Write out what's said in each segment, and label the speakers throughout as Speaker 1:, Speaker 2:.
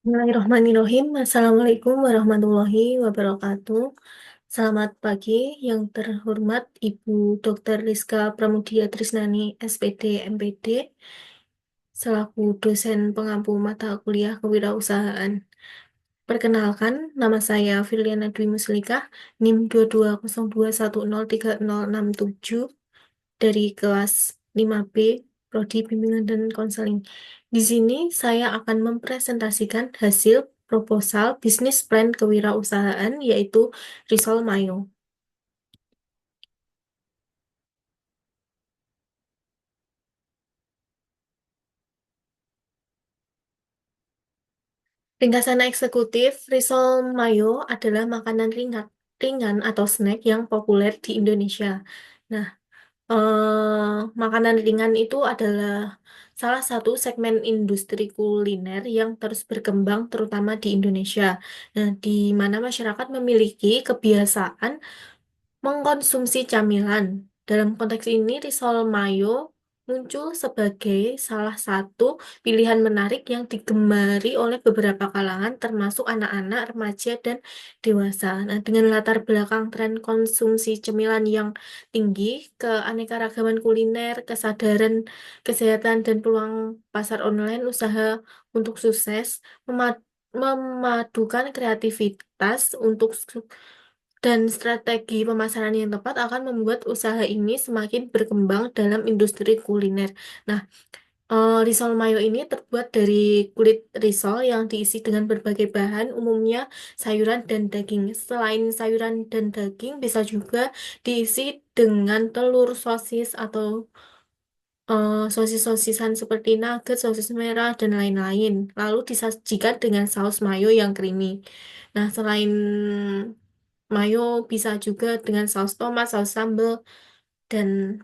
Speaker 1: Bismillahirrahmanirrahim. Assalamualaikum warahmatullahi wabarakatuh. Selamat pagi yang terhormat Ibu Dr. Rizka Pramudia Trisnani, SPD, MPD, selaku dosen pengampu mata kuliah kewirausahaan. Perkenalkan, nama saya Firliana Dwi Muslikah, NIM 2202103067 dari kelas 5B, Prodi Bimbingan dan Konseling. Di sini saya akan mempresentasikan hasil proposal bisnis plan kewirausahaan yaitu Risol Mayo. Ringkasan eksekutif, Risol Mayo adalah makanan ringan atau snack yang populer di Indonesia. Nah, makanan ringan itu adalah salah satu segmen industri kuliner yang terus berkembang terutama di Indonesia. Nah, di mana masyarakat memiliki kebiasaan mengkonsumsi camilan. Dalam konteks ini, risol mayo muncul sebagai salah satu pilihan menarik yang digemari oleh beberapa kalangan, termasuk anak-anak, remaja, dan dewasa. Nah, dengan latar belakang tren konsumsi cemilan yang tinggi, keanekaragaman kuliner, kesadaran kesehatan, dan peluang pasar online, usaha untuk sukses memadukan kreativitas untuk dan strategi pemasaran yang tepat akan membuat usaha ini semakin berkembang dalam industri kuliner. Nah, risol mayo ini terbuat dari kulit risol yang diisi dengan berbagai bahan, umumnya sayuran dan daging. Selain sayuran dan daging, bisa juga diisi dengan telur, sosis, atau sosis-sosisan seperti nugget, sosis merah, dan lain-lain. Lalu disajikan dengan saus mayo yang creamy. Nah, selain mayo bisa juga dengan saus tomat, saus sambal, dan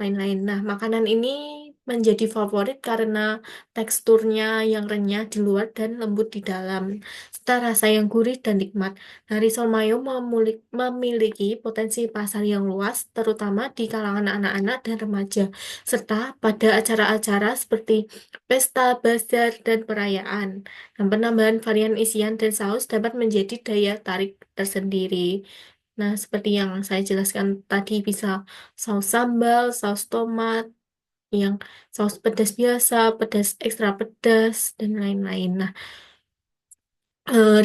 Speaker 1: lain-lain. Nah, makanan ini menjadi favorit karena teksturnya yang renyah di luar dan lembut di dalam, serta rasa yang gurih dan nikmat. Nah, risol mayo memiliki potensi pasar yang luas, terutama di kalangan anak-anak dan remaja, serta pada acara-acara seperti pesta, bazar, dan perayaan. Dan penambahan varian isian dan saus dapat menjadi daya tarik tersendiri. Nah, seperti yang saya jelaskan tadi, bisa saus sambal, saus tomat, yang saus pedas biasa, pedas ekstra pedas, dan lain-lain. Nah,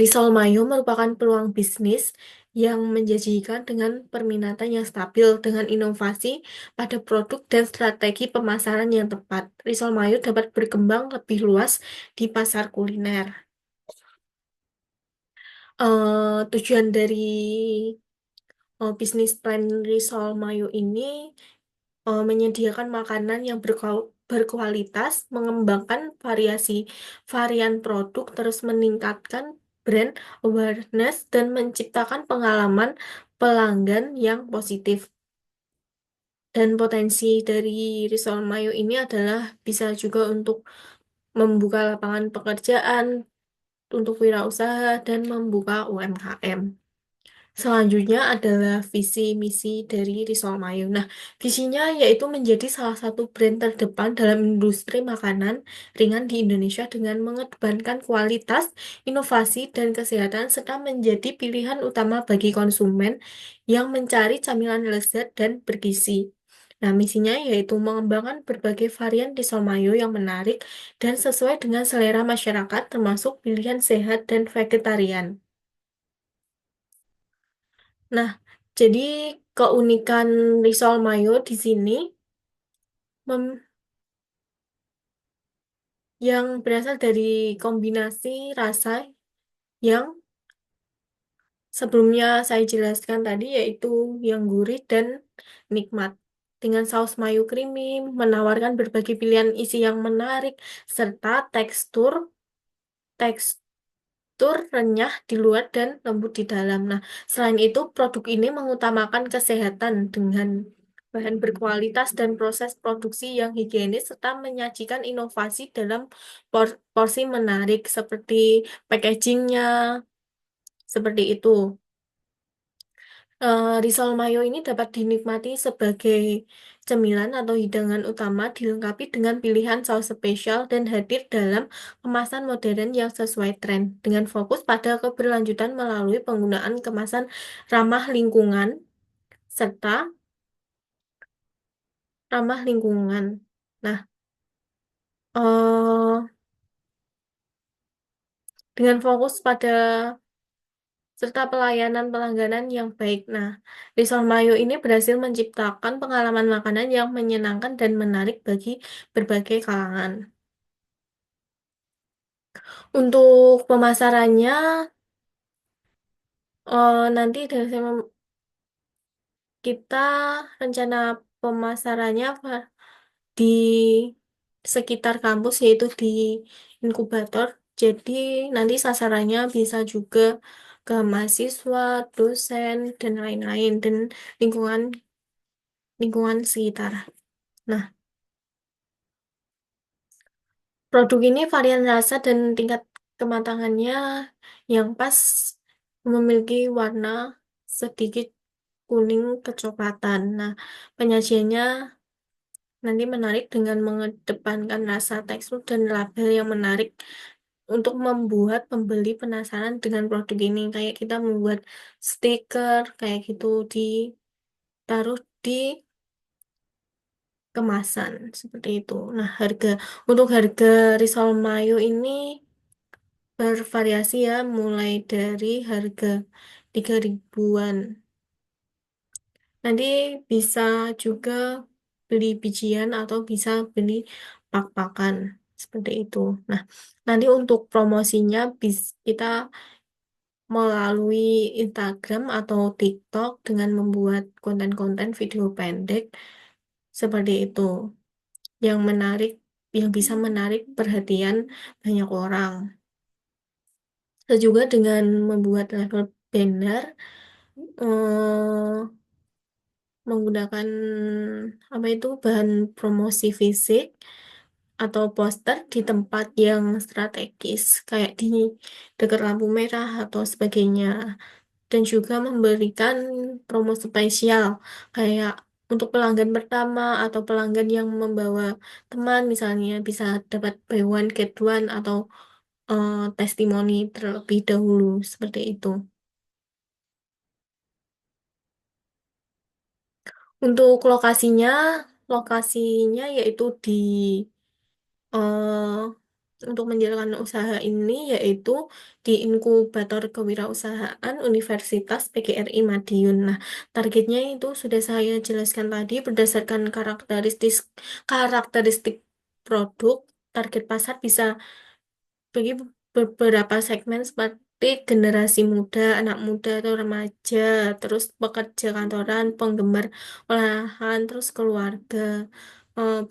Speaker 1: risol mayo merupakan peluang bisnis yang menjanjikan dengan permintaan yang stabil dengan inovasi pada produk dan strategi pemasaran yang tepat. Risol mayo dapat berkembang lebih luas di pasar kuliner. Tujuan dari bisnis plan risol mayo ini menyediakan makanan yang berkualitas, mengembangkan variasi varian produk, terus meningkatkan brand awareness, dan menciptakan pengalaman pelanggan yang positif. Dan potensi dari Risol Mayo ini adalah bisa juga untuk membuka lapangan pekerjaan untuk wirausaha dan membuka UMKM. Selanjutnya adalah visi misi dari Risol Mayo. Nah, visinya yaitu menjadi salah satu brand terdepan dalam industri makanan ringan di Indonesia dengan mengedepankan kualitas, inovasi, dan kesehatan serta menjadi pilihan utama bagi konsumen yang mencari camilan lezat dan bergizi. Nah, misinya yaitu mengembangkan berbagai varian risol mayo yang menarik dan sesuai dengan selera masyarakat, termasuk pilihan sehat dan vegetarian. Nah, jadi keunikan risol mayo di sini mem- yang berasal dari kombinasi rasa yang sebelumnya saya jelaskan tadi yaitu yang gurih dan nikmat. Dengan saus mayo creamy menawarkan berbagai pilihan isi yang menarik serta tekstur renyah di luar dan lembut di dalam. Nah, selain itu, produk ini mengutamakan kesehatan dengan bahan berkualitas dan proses produksi yang higienis serta menyajikan inovasi dalam porsi menarik seperti packagingnya, seperti itu. Risol mayo ini dapat dinikmati sebagai cemilan atau hidangan utama dilengkapi dengan pilihan saus spesial dan hadir dalam kemasan modern yang sesuai tren, dengan fokus pada keberlanjutan melalui penggunaan kemasan ramah lingkungan serta ramah lingkungan. Nah, eh, dengan fokus pada serta pelayanan pelangganan yang baik. Nah, Risol Mayo ini berhasil menciptakan pengalaman makanan yang menyenangkan dan menarik bagi berbagai kalangan. Untuk pemasarannya, nanti dari kita rencana pemasarannya di sekitar kampus, yaitu di inkubator. Jadi nanti sasarannya bisa juga ke mahasiswa, dosen, dan lain-lain, dan lingkungan lingkungan sekitar. Nah, produk ini varian rasa dan tingkat kematangannya yang pas, memiliki warna sedikit kuning kecoklatan. Nah, penyajiannya nanti menarik dengan mengedepankan rasa, tekstur, dan label yang menarik untuk membuat pembeli penasaran dengan produk ini. Kayak kita membuat stiker kayak gitu, ditaruh di kemasan seperti itu. Nah, untuk harga risol mayo ini bervariasi ya, mulai dari harga 3 ribuan. Nanti bisa juga beli bijian atau bisa beli pak-pakan seperti itu. Nah, nanti untuk promosinya kita melalui Instagram atau TikTok dengan membuat konten-konten video pendek seperti itu yang menarik, yang bisa menarik perhatian banyak orang. Dan juga dengan membuat level banner, eh, menggunakan apa itu, bahan promosi fisik atau poster di tempat yang strategis kayak di dekat lampu merah atau sebagainya, dan juga memberikan promo spesial kayak untuk pelanggan pertama atau pelanggan yang membawa teman, misalnya bisa dapat buy one get one atau testimoni terlebih dahulu seperti itu. Untuk lokasinya yaitu eh, untuk menjalankan usaha ini yaitu di Inkubator Kewirausahaan Universitas PGRI Madiun. Nah, targetnya itu sudah saya jelaskan tadi berdasarkan karakteristik karakteristik produk. Target pasar bisa bagi beberapa segmen seperti generasi muda, anak muda atau remaja, terus pekerja kantoran, penggemar olahan, terus keluarga.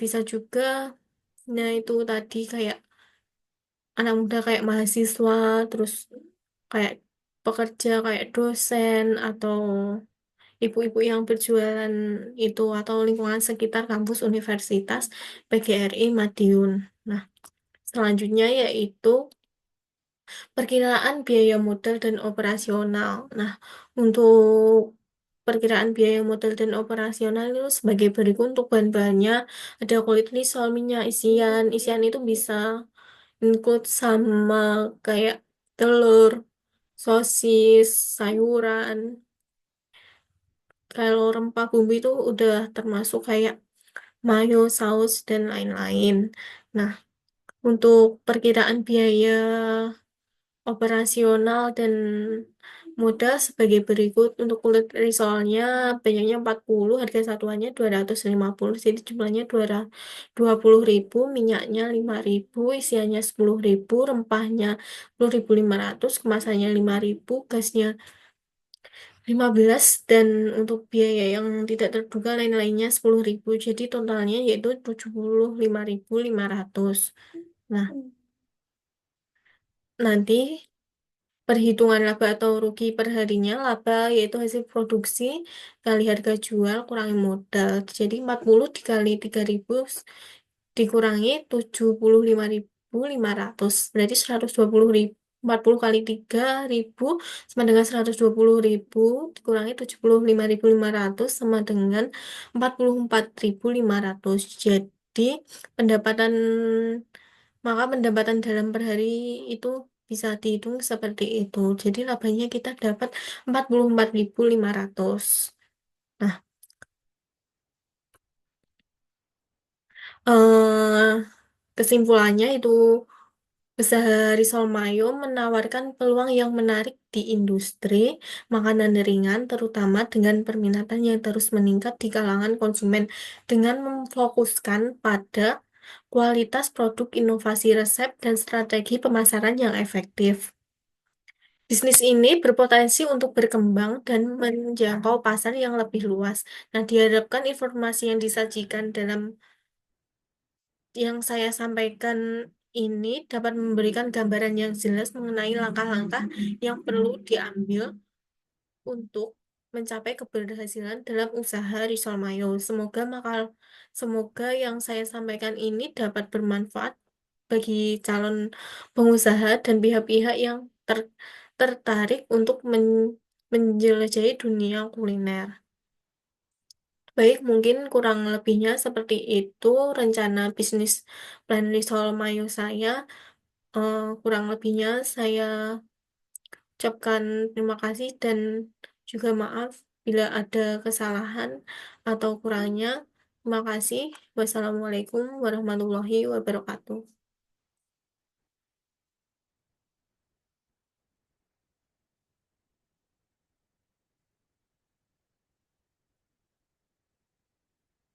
Speaker 1: Bisa juga, nah itu tadi kayak anak muda kayak mahasiswa, terus kayak pekerja kayak dosen atau ibu-ibu yang berjualan itu, atau lingkungan sekitar kampus Universitas PGRI Madiun. Nah, selanjutnya yaitu perkiraan biaya modal dan operasional. Nah, untuk perkiraan biaya modal dan operasional itu sebagai berikut. Untuk bahan-bahannya ada kulit risol, minyak, isian itu bisa include sama kayak telur, sosis, sayuran. Kalau rempah bumbu itu udah termasuk kayak mayo, saus, dan lain-lain. Nah, untuk perkiraan biaya operasional dan modal sebagai berikut. Untuk kulit risolnya banyaknya 40, harga satuannya 250, jadi jumlahnya 20.000, minyaknya 5.000, isiannya 10.000, rempahnya 10.500, kemasannya 5.000, gasnya 15, dan untuk biaya yang tidak terduga lain-lainnya 10.000. Jadi totalnya yaitu 75.500. Nah, nanti perhitungan laba atau rugi per harinya, laba yaitu hasil produksi kali harga jual kurangi modal. Jadi 40 dikali 3.000 dikurangi 75.500, berarti 120.000. 40 kali 3.000 sama dengan 120.000 dikurangi 75.500 sama dengan 44.500. Jadi pendapatan pendapatan dalam per hari itu bisa dihitung seperti itu. Jadi labanya kita dapat 44.500. Nah, kesimpulannya itu usaha Risol Mayo menawarkan peluang yang menarik di industri makanan ringan, terutama dengan permintaan yang terus meningkat di kalangan konsumen, dengan memfokuskan pada kualitas produk, inovasi resep, dan strategi pemasaran yang efektif. Bisnis ini berpotensi untuk berkembang dan menjangkau pasar yang lebih luas. Nah, diharapkan informasi yang disajikan dalam yang saya sampaikan ini dapat memberikan gambaran yang jelas mengenai langkah-langkah yang perlu diambil untuk mencapai keberhasilan dalam usaha Risol Mayo. Semoga yang saya sampaikan ini dapat bermanfaat bagi calon pengusaha dan pihak-pihak yang tertarik untuk menjelajahi dunia kuliner. Baik, mungkin kurang lebihnya seperti itu rencana bisnis plan Risol Mayo saya. Kurang lebihnya saya ucapkan terima kasih dan juga maaf bila ada kesalahan atau kurangnya. Terima kasih. Wassalamualaikum warahmatullahi wabarakatuh.